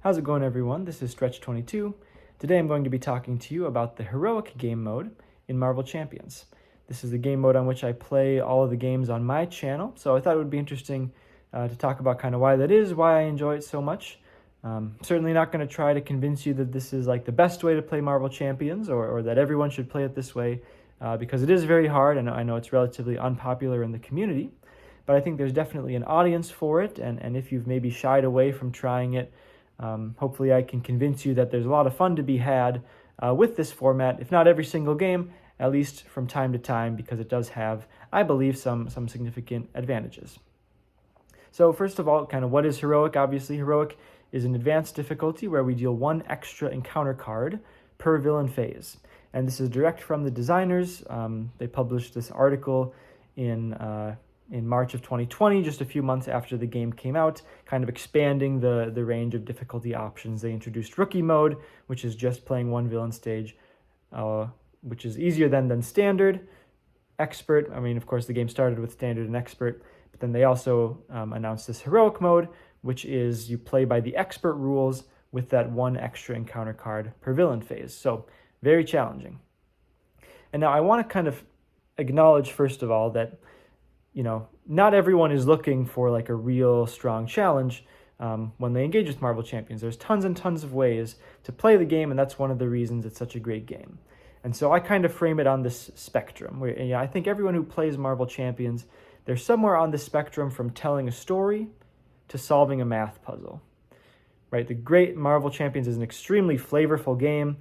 How's it going, everyone? This is Stretch22. Today I'm going to be talking to you about the Heroic game mode in Marvel Champions. This is the game mode on which I play all of the games on my channel, so I thought it would be interesting to talk about kind of why that is, why I enjoy it so much. Certainly not going to try to convince you that this is like the best way to play Marvel Champions or that everyone should play it this way, because it is very hard, and I know it's relatively unpopular in the community, but I think there's definitely an audience for it, and if you've maybe shied away from trying it, hopefully I can convince you that there's a lot of fun to be had with this format, if not every single game, at least from time to time, because it does have, I believe, some significant advantages. So first of all, kind of what is Heroic? Obviously, Heroic is an advanced difficulty where we deal one extra encounter card per villain phase. And this is direct from the designers. They published this article in March of 2020, just a few months after the game came out, kind of expanding the range of difficulty options. They introduced Rookie Mode, which is just playing one villain stage, which is easier than Standard. Expert, I mean, of course, the game started with Standard and Expert, but then they also announced this Heroic Mode, which is you play by the Expert rules with that one extra encounter card per villain phase. So very challenging. And now I want to kind of acknowledge, first of all, that not everyone is looking for like a real strong challenge when they engage with Marvel Champions. There's tons and tons of ways to play the game, and that's one of the reasons it's such a great game. And so I kind of frame it on this spectrum, where I think everyone who plays Marvel Champions, they're somewhere on the spectrum from telling a story to solving a math puzzle. Right? The great Marvel Champions is an extremely flavorful game,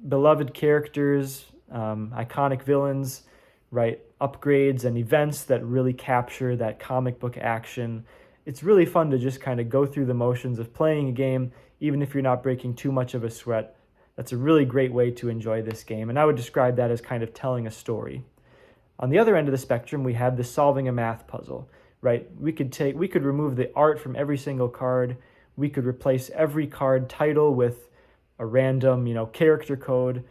beloved characters, iconic villains, right? Upgrades and events that really capture that comic book action. It's really fun to just kind of go through the motions of playing a game, even if you're not breaking too much of a sweat. That's a really great way to enjoy this game, and I would describe that as kind of telling a story. On the other end of the spectrum, we have the solving a math puzzle, right? We could remove the art from every single card. We could replace every card title with a random, character code.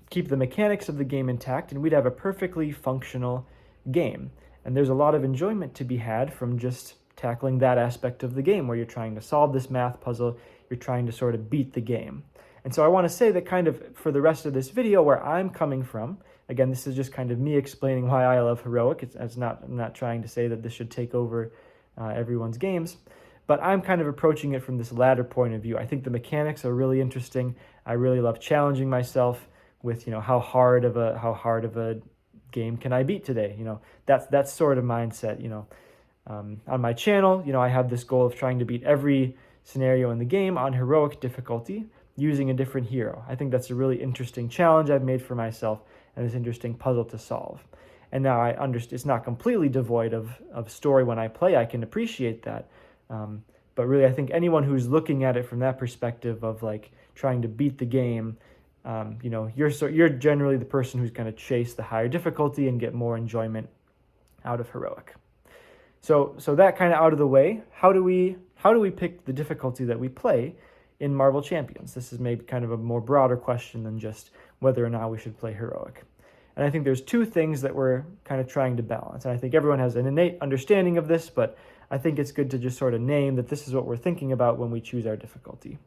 Keep the mechanics of the game intact, and we'd have a perfectly functional game. And there's a lot of enjoyment to be had from just tackling that aspect of the game, where you're trying to solve this math puzzle, you're trying to sort of beat the game. And so I want to say that kind of for the rest of this video, where I'm coming from, again, this is just kind of me explaining why I love Heroic. I'm not trying to say that this should take over everyone's games, but I'm kind of approaching it from this latter point of view. I think the mechanics are really interesting. I really love challenging myself with, how hard of a game can I beat today? That's sort of mindset. On my channel, I have this goal of trying to beat every scenario in the game on Heroic difficulty using a different hero. I think that's a really interesting challenge I've made for myself, and this interesting puzzle to solve. And now I understand it's not completely devoid of story when I play. I can appreciate that. But really, I think anyone who's looking at it from that perspective of like trying to beat the game, you're generally the person who's going to chase the higher difficulty and get more enjoyment out of Heroic. So that kind of out of the way, how do we pick the difficulty that we play in Marvel Champions? This is maybe kind of a more broader question than just whether or not we should play Heroic. And I think there's two things that we're kind of trying to balance. And I think everyone has an innate understanding of this, but I think it's good to just sort of name that this is what we're thinking about when we choose our difficulty.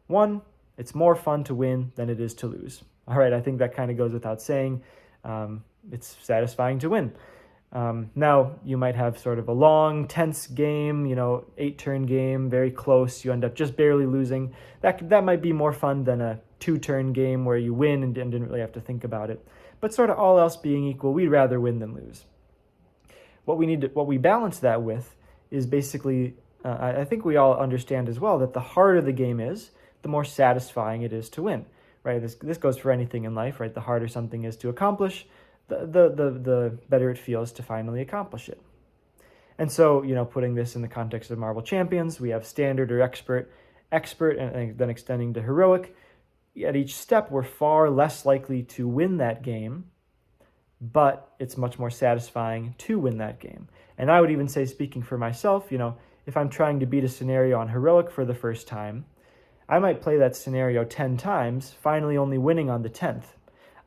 One, it's more fun to win than it is to lose. All right, I think that kind of goes without saying. It's satisfying to win. Now, you might have sort of a long, tense game, 8-turn game, very close. You end up just barely losing. That might be more fun than a 2-turn game where you win and didn't really have to think about it. But sort of all else being equal, we'd rather win than lose. What we balance that with is basically, I think we all understand as well, that the harder the game is, the more satisfying it is to win, right? This goes for anything in life, right? The harder something is to accomplish, the better it feels to finally accomplish it. And so, putting this in the context of Marvel Champions, we have Standard or Expert, and then extending to Heroic. At each step, we're far less likely to win that game, but it's much more satisfying to win that game. And I would even say, speaking for myself, if I'm trying to beat a scenario on Heroic for the first time, I might play that scenario 10 times, finally only winning on the 10th.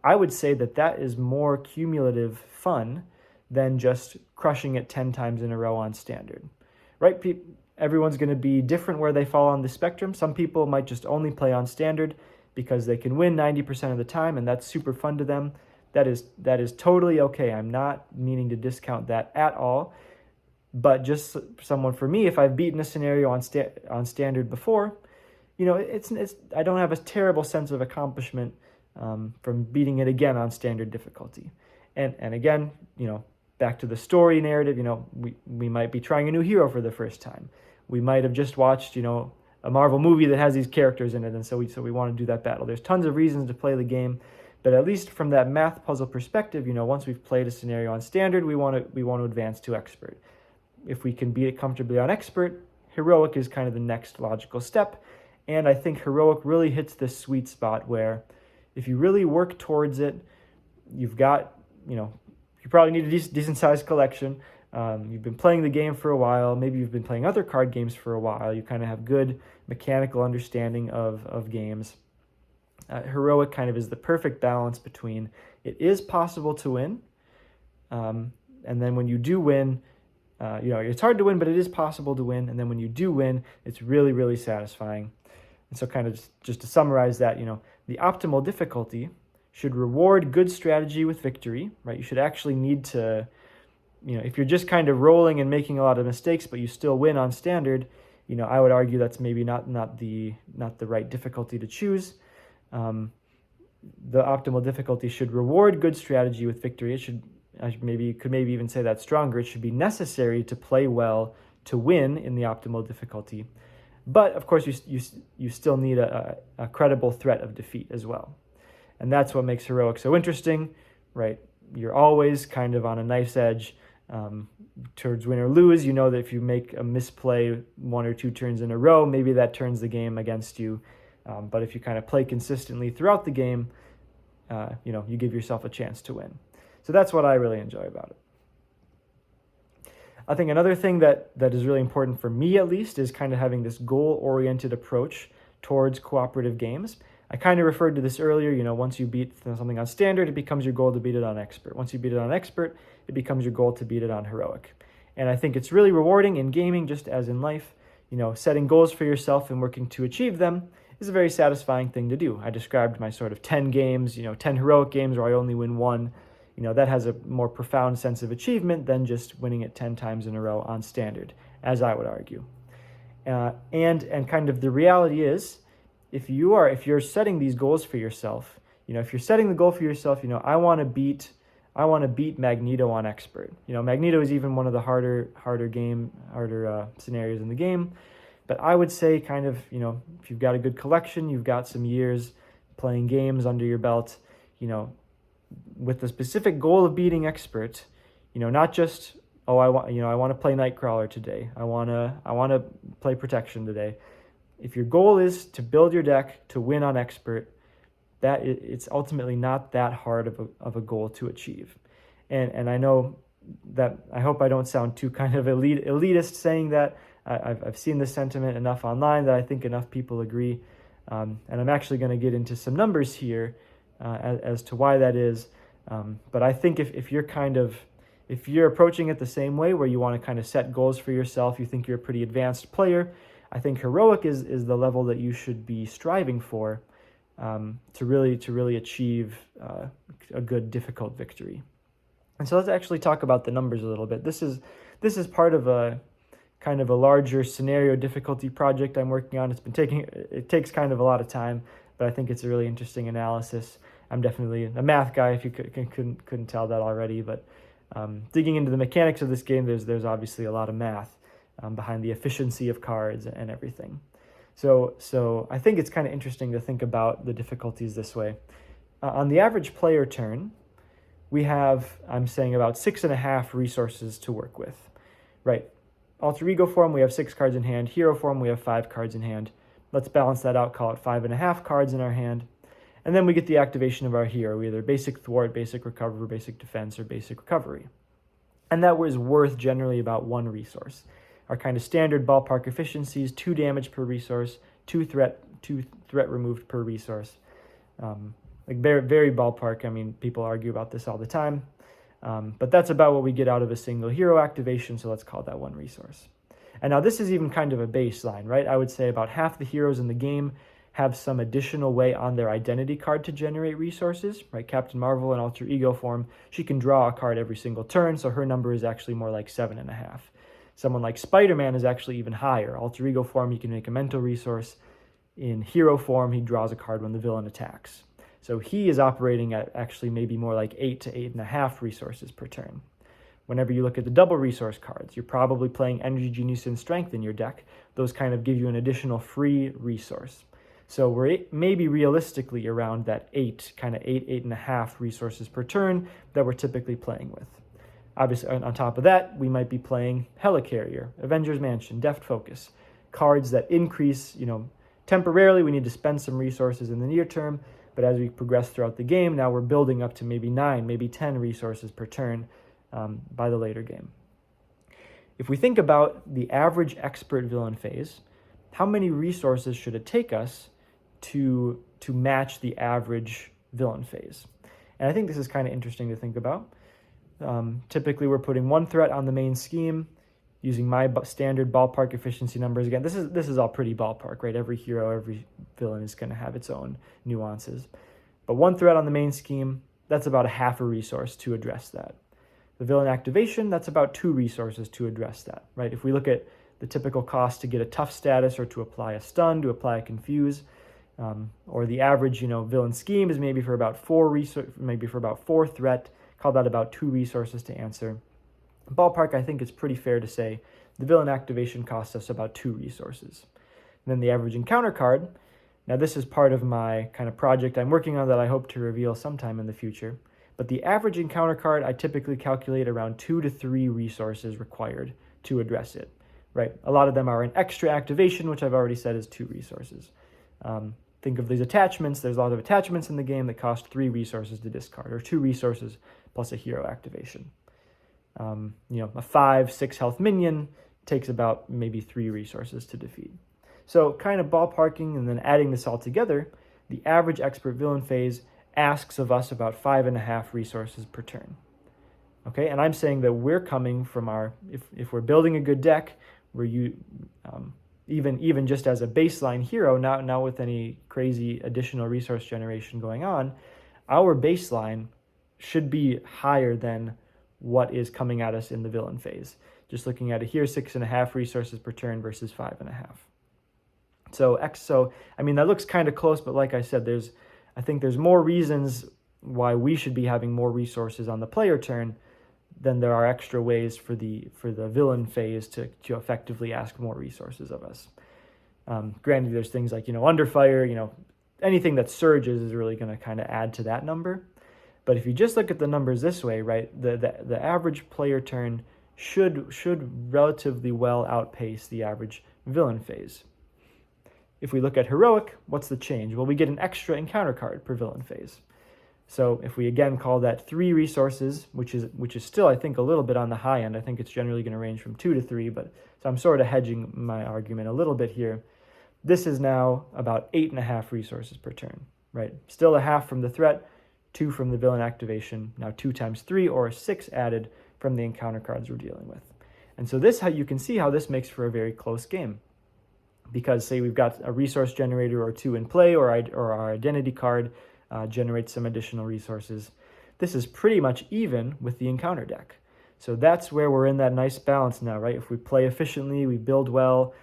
I would say that is more cumulative fun than just crushing it 10 times in a row on Standard, right? everyone's going to be different where they fall on the spectrum. Some people might just only play on standard because they can win 90% of the time, and that's super fun to them. That is totally okay. I'm not meaning to discount that at all. But just someone, for me, if I've beaten a scenario on standard before, it's I don't have a terrible sense of accomplishment from beating it again on standard difficulty. And again, back to the story narrative, we might be trying a new hero for the first time. We might have just watched, a Marvel movie that has these characters in it, and so we want to do that battle. There's tons of reasons to play the game, but at least from that math puzzle perspective, once we've played a scenario on standard, we want to advance to expert. If we can beat it comfortably on expert, heroic is kind of the next logical step. And I think heroic really hits this sweet spot where if you really work towards it, you've got, you probably need a decent sized collection. You've been playing the game for a while. Maybe you've been playing other card games for a while. You kind of have good mechanical understanding of games. Heroic kind of is the perfect balance between it is possible to win, and then when you do win, it's hard to win, but it is possible to win. And then when you do win, it's really, really satisfying. And so kind of just to summarize that, the optimal difficulty should reward good strategy with victory, right? You should actually need to, if you're just kind of rolling and making a lot of mistakes, but you still win on standard, I would argue that's maybe not the right difficulty to choose. The optimal difficulty should reward good strategy with victory. It should, could maybe even say that stronger. It should be necessary to play well to win in the optimal difficulty. But of course, you still need a credible threat of defeat as well. And that's what makes heroic so interesting, right? You're always kind of on a knife's edge towards win or lose. You know that if you make a misplay 1 or 2 turns in a row, maybe that turns the game against you. But if you kind of play consistently throughout the game, you give yourself a chance to win. So that's what I really enjoy about it. I think another thing that is really important for me, at least, is kind of having this goal-oriented approach towards cooperative games. I kind of referred to this earlier, once you beat something on standard, it becomes your goal to beat it on expert. Once you beat it on expert, it becomes your goal to beat it on heroic. And I think it's really rewarding in gaming, just as in life. Setting goals for yourself and working to achieve them is a very satisfying thing to do. I described my sort of 10 games, 10 heroic games where I only win 1. That has a more profound sense of achievement than just winning it 10 times in a row on standard, as I would argue. And kind of the reality is, if you're setting these goals for yourself, if you're setting the goal for yourself, I want to beat Magneto on expert. Magneto is even one of the harder scenarios in the game. But I would say kind of, if you've got a good collection, you've got some years playing games under your belt, with the specific goal of beating expert, not just, I want to play Nightcrawler today. I want to play Protection today. If your goal is to build your deck to win on expert, it's ultimately not that hard of a goal to achieve. And I know that, I hope I don't sound too kind of elitist saying that. I've seen this sentiment enough online that I think enough people agree. And I'm actually going to get into some numbers here as to why that is. But I think if you're approaching it the same way, where you want to kind of set goals for yourself, you think you're a pretty advanced player, I think heroic is the level that you should be striving for to really achieve a good difficult victory. And so let's actually talk about the numbers a little bit. This is part of a kind of a larger scenario difficulty project I'm working on. It takes kind of a lot of time, but I think it's a really interesting analysis. I'm definitely a math guy, if you couldn't tell that already, but digging into the mechanics of this game, there's obviously a lot of math behind the efficiency of cards and everything. So I think it's kind of interesting to think about the difficulties this way. On the average player turn, we have, I'm saying, about 6.5 resources to work with, right? Alter Ego form, we have 6 cards in hand. Hero form, we have 5 cards in hand. Let's balance that out, call it 5.5 cards in our hand. And then we get the activation of our hero, either basic thwart, basic recover, basic defense, or basic recovery. And that was worth generally about 1 resource. Our kind of standard ballpark efficiencies, 2 damage per resource, 2 threat removed per resource. Like very, very ballpark. I mean, people argue about this all the time. But that's about what we get out of a single hero activation, so let's call that 1 resource. And now this is even kind of a baseline, right? I would say about half the heroes in the game have some additional way on their identity card to generate resources, right? Captain Marvel in alter ego form, she can draw a card every single turn, so her number is actually more like 7.5. Someone like Spider-Man is actually even higher. Alter ego form, he can make a mental resource. In hero form, he draws a card when the villain attacks. So he is operating at actually maybe more like 8 to 8.5 resources per turn. Whenever you look at the double resource cards, you're probably playing Energy, Genius, and Strength in your deck. Those kind of give you an additional free resource. So we're maybe realistically around that 8.5 resources per turn that we're typically playing with. Obviously, on top of that, we might be playing Helicarrier, Avengers Mansion, Deft Focus, cards that increase, temporarily we need to spend some resources in the near term, but as we progress throughout the game, now we're building up to maybe 9, maybe 10 resources per turn by the later game. If we think about the average expert villain phase, how many resources should it take us to match the average villain phase? And I think this is kind of interesting to think about. Typically, we're putting one threat on the main scheme using my standard ballpark efficiency numbers. Again, this is all pretty ballpark, right? Every hero, every villain is going to have its own nuances. But one threat on the main scheme, that's about a half a resource to address that. The villain activation, that's about 2 resources to address that, right? If we look at the typical cost to get a tough status or to apply a stun, to apply a confuse, or the average, villain scheme is maybe for about 4 threat, call that about 2 resources to answer. Ballpark, I think it's pretty fair to say the villain activation costs us about 2 resources. And then the average encounter card, now this is part of my kind of project I'm working on that I hope to reveal sometime in the future. But the average encounter card, I typically calculate around 2 to 3 resources required to address it, right? A lot of them are an extra activation, which I've already said is 2 resources. Think of these attachments. There's a lot of attachments in the game that cost 3 resources to discard, or 2 resources plus a hero activation. A 5-6 health minion takes about maybe 3 resources to defeat. So kind of ballparking and then adding this all together, the average expert villain phase asks of us about 5.5 resources per turn. Okay, and I'm saying that we're coming from if we're building a good deck, where even just as a baseline hero, not with any crazy additional resource generation going on, our baseline should be higher than what is coming at us in the villain phase. Just looking at it here, 6.5 resources per turn versus 5.5. So that looks kind of close, but like I said, I think there's more reasons why we should be having more resources on the player turn than there are extra ways for the villain phase to effectively ask more resources of us. Granted, there's things like, under fire, anything that surges is really going to kind of add to that number. But if you just look at the numbers this way, right, the average player turn should relatively well outpace the average villain phase. If we look at heroic, what's the change? Well, we get an extra encounter card per villain phase. So if we again call that 3 resources, which is still, I think, a little bit on the high end. I think it's generally going to range from 2 to 3, but so I'm sort of hedging my argument a little bit here. This is now about 8.5 resources per turn, right? Still a half from the threat, 2 from the villain activation, now 2 times 3 or 6 added from the encounter cards we're dealing with. And so how you can see how this makes for a very close game. Because say we've got a resource generator or 2 in play, or our identity card generates some additional resources. This is pretty much even with the encounter deck. So that's where we're in that nice balance now, right? If we play efficiently, we build well,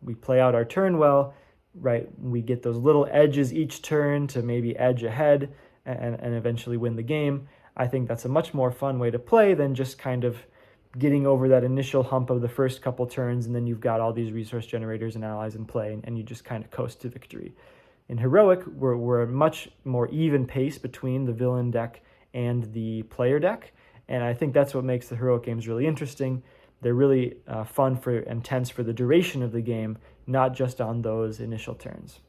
we play out our turn well, right? We get those little edges each turn to maybe edge ahead and eventually win the game. I think that's a much more fun way to play than just kind of getting over that initial hump of the first couple turns, and then you've got all these resource generators and allies in play, and you just kind of coast to victory. In Heroic, we're a much more even pace between the villain deck and the player deck, and I think that's what makes the Heroic games really interesting. They're really fun and tense for the duration of the game, not just on those initial turns.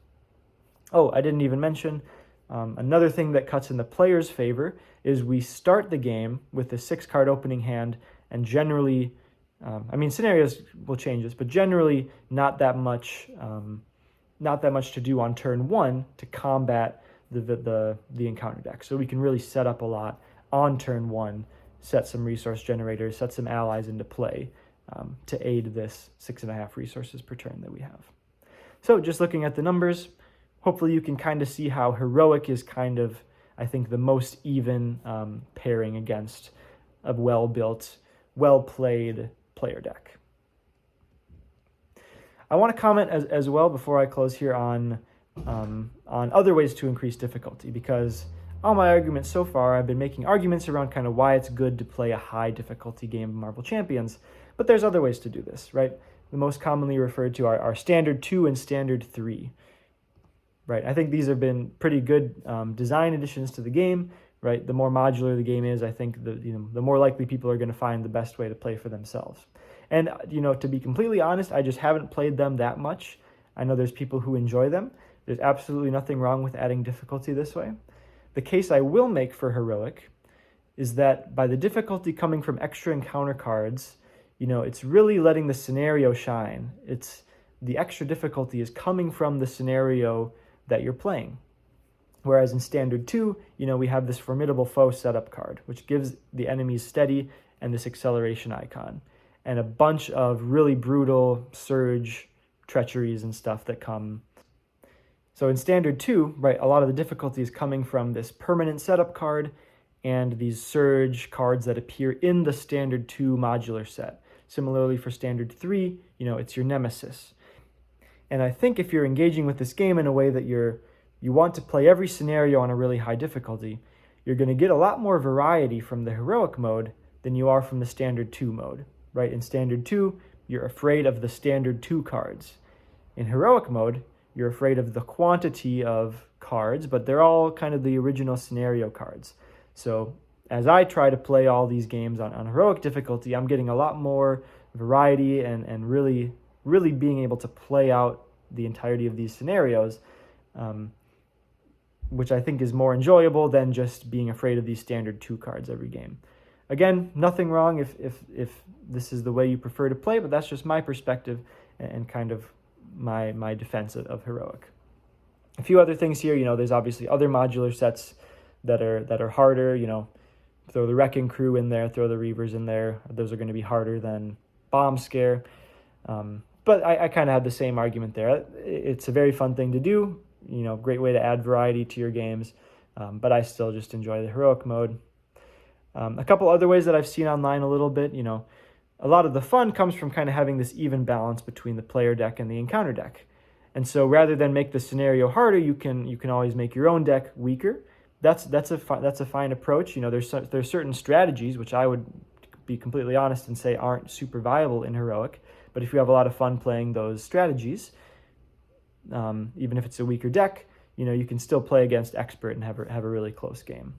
Oh, I didn't even mention, another thing that cuts in the player's favor is we start the game with a 6-card opening hand, and generally, scenarios will change this, but generally not that much to do on turn 1 to combat the encounter deck. So we can really set up a lot on turn 1, set some resource generators, set some allies into play to aid this 6.5 resources per turn that we have. So just looking at the numbers, hopefully you can kind of see how heroic is kind of, I think, the most even pairing against a well-built, well-played player deck. I want to comment as well before I close here on other ways to increase difficulty, because all my arguments so far, I've been making arguments around kind of why it's good to play a high difficulty game of Marvel Champions, but there's other ways to do this, right? The most commonly referred to are Standard 2 and Standard 3, right? I think these have been pretty good design additions to the game, right? The more modular the game is, I think the more likely people are going to find the best way to play for themselves. And, to be completely honest, I just haven't played them that much. I know there's people who enjoy them. There's absolutely nothing wrong with adding difficulty this way. The case I will make for heroic is that by the difficulty coming from extra encounter cards, it's really letting the scenario shine. It's the extra difficulty is coming from the scenario that you're playing. Whereas in Standard 2, we have this formidable foe setup card, which gives the enemies steady and this acceleration icon, and a bunch of really brutal surge treacheries and stuff that come. So in Standard 2, right, a lot of the difficulty is coming from this permanent setup card and these surge cards that appear in the Standard 2 modular set. Similarly for Standard 3, it's your nemesis. And I think if you're engaging with this game in a way that you want to play every scenario on a really high difficulty, you're going to get a lot more variety from the heroic mode than you are from the Standard 2 mode. Right? In Standard 2, you're afraid of the Standard 2 cards. In heroic mode, you're afraid of the quantity of cards, but they're all kind of the original scenario cards. So as I try to play all these games on heroic difficulty, I'm getting a lot more variety and really, really being able to play out the entirety of these scenarios, which I think is more enjoyable than just being afraid of these Standard 2 cards every game. Again, nothing wrong if this is the way you prefer to play, but that's just my perspective and kind of my defense of heroic. A few other things here, there's obviously other modular sets that are harder. Throw the Wrecking Crew in there, throw the Reavers in there. Those are going to be harder than Bomb Scare. But I kind of had the same argument there. It's a very fun thing to do, great way to add variety to your games, but I still just enjoy the heroic mode. A couple other ways that I've seen online a little bit, a lot of the fun comes from kind of having this even balance between the player deck and the encounter deck. And so rather than make the scenario harder, you can always make your own deck weaker. That's a fine approach. There's certain strategies which I would be completely honest and say aren't super viable in heroic. But if you have a lot of fun playing those strategies, even if it's a weaker deck, you can still play against expert and have a really close game.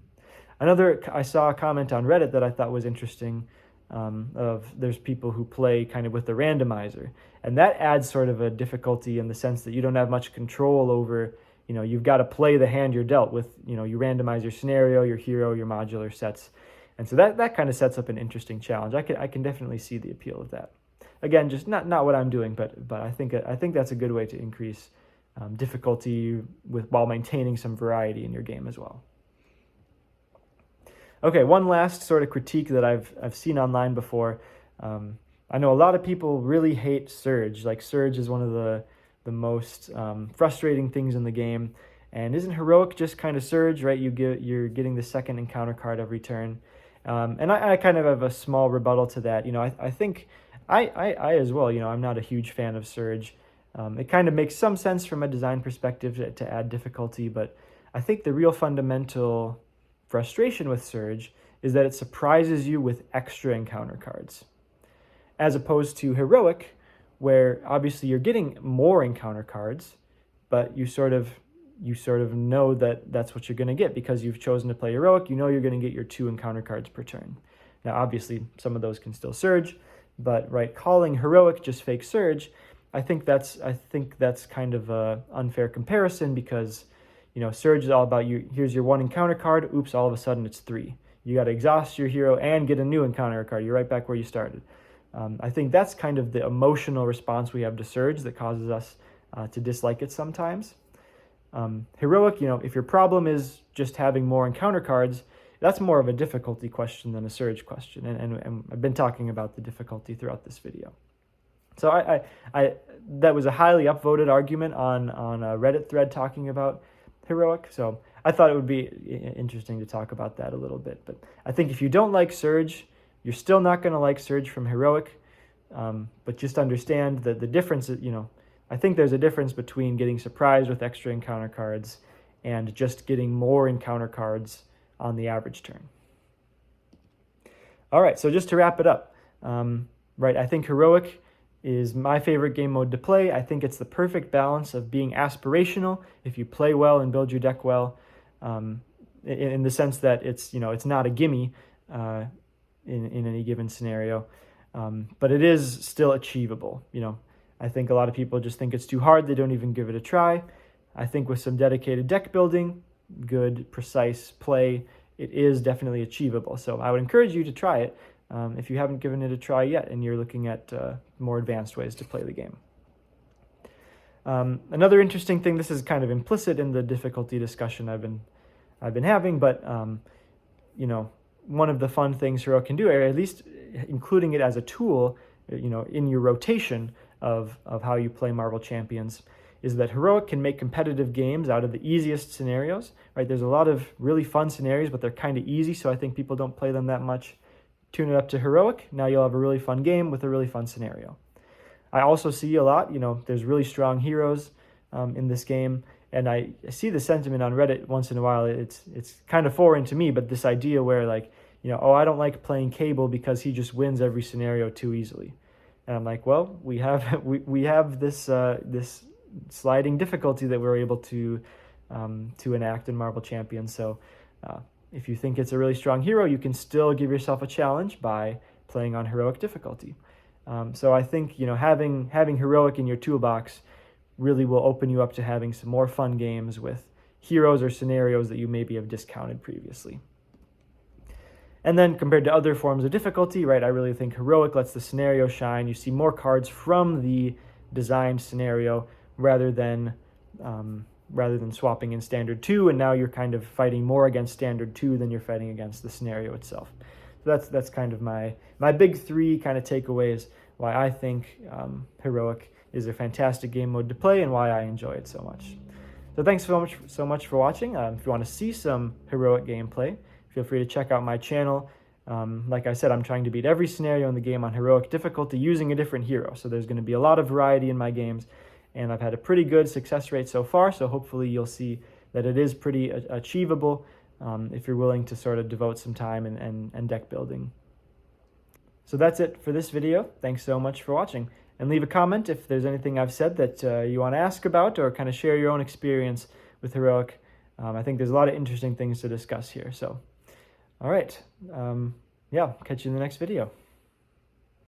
I saw a comment on Reddit that I thought was interesting, there's people who play kind of with the randomizer, and that adds sort of a difficulty in the sense that you don't have much control over, you've got to play the hand you're dealt with, you randomize your scenario, your hero, your modular sets, and so that kind of sets up an interesting challenge. I can definitely see the appeal of that. Again, just not what I'm doing, but I think that's a good way to increase difficulty while maintaining some variety in your game as well. Okay, one last sort of critique that I've seen online before. I know a lot of people really hate Surge. Like, Surge is one of the most frustrating things in the game. And isn't heroic just kind of Surge, right? You're getting the second encounter card every turn. And I kind of have a small rebuttal to that. I think I as well, I'm not a huge fan of Surge. It kind of makes some sense from a design perspective to add difficulty, but I think the real fundamental frustration with Surge is that it surprises you with extra encounter cards, as opposed to heroic, where obviously you're getting more encounter cards, but you sort of know that that's what you're going to get because you've chosen to play heroic. You're going to get your 2 encounter cards per turn. Now, obviously, some of those can still Surge, but right, calling heroic just fake Surge, I think that's kind of a unfair comparison because Surge is all about here's your 1 encounter card, oops, all of a sudden it's 3. You got to exhaust your hero and get a new encounter card. You're right back where you started. I think that's kind of the emotional response we have to Surge that causes us to dislike it sometimes. Heroic, if your problem is just having more encounter cards, that's more of a difficulty question than a surge question, and I've been talking about the difficulty throughout this video. So that was a highly upvoted argument on a Reddit thread talking about heroic, so I thought it would be interesting to talk about that a little bit. But I think if you don't like surge, you're still not going to like surge from heroic, but just understand that the difference, I think there's a difference between getting surprised with extra encounter cards and just getting more encounter cards on the average turn. All right, so just to wrap it up, I think heroic is my favorite game mode to play. I think it's the perfect balance of being aspirational if you play well and build your deck well, in the sense that it's not a gimme in any given scenario, but it is still achievable. I think a lot of people just think it's too hard. They don't even give it a try. I think with some dedicated deck building, good, precise play, it is definitely achievable. So I would encourage you to try it if you haven't given it a try yet and you're looking at more advanced ways to play the game. Another interesting thing, this is kind of implicit in the difficulty discussion I've been having, but one of the fun things Heroic can do, or at least including it as a tool, in your rotation of how you play Marvel Champions, is that Heroic can make competitive games out of the easiest scenarios, right? There's a lot of really fun scenarios, but they're kind of easy, so I think people don't play them that much. Tune it up to Heroic, now you'll have a really fun game with a really fun scenario. I also see a lot, there's really strong heroes in this game, and I see the sentiment on Reddit once in a while. It's kind of foreign to me, but this idea where I don't like playing Cable because he just wins every scenario too easily. And I'm like, well, we have this sliding difficulty that we're able to enact in Marvel Champions. So if you think it's a really strong hero, you can still give yourself a challenge by playing on heroic difficulty. So I think having heroic in your toolbox really will open you up to having some more fun games with heroes or scenarios that you maybe have discounted previously. And then compared to other forms of difficulty, right, I really think heroic lets the scenario shine. You see more cards from the designed scenario rather than swapping in standard 2, and now you're kind of fighting more against standard 2 than you're fighting against the scenario itself. So that's kind of my big three kind of takeaways why I think heroic is a fantastic game mode to play and why I enjoy it so much. So thanks so much for watching. If you want to see some heroic gameplay, feel free to check out my channel. Like I said, I'm trying to beat every scenario in the game on heroic difficulty using a different hero. So there's going to be a lot of variety in my games, and I've had a pretty good success rate so far. So hopefully you'll see that it is pretty achievable if you're willing to sort of devote some time and deck building. So that's it for this video. Thanks so much for watching. And leave a comment if there's anything I've said that you want to ask about or kind of share your own experience with heroic. I think there's a lot of interesting things to discuss here. So, all right. Catch you in the next video.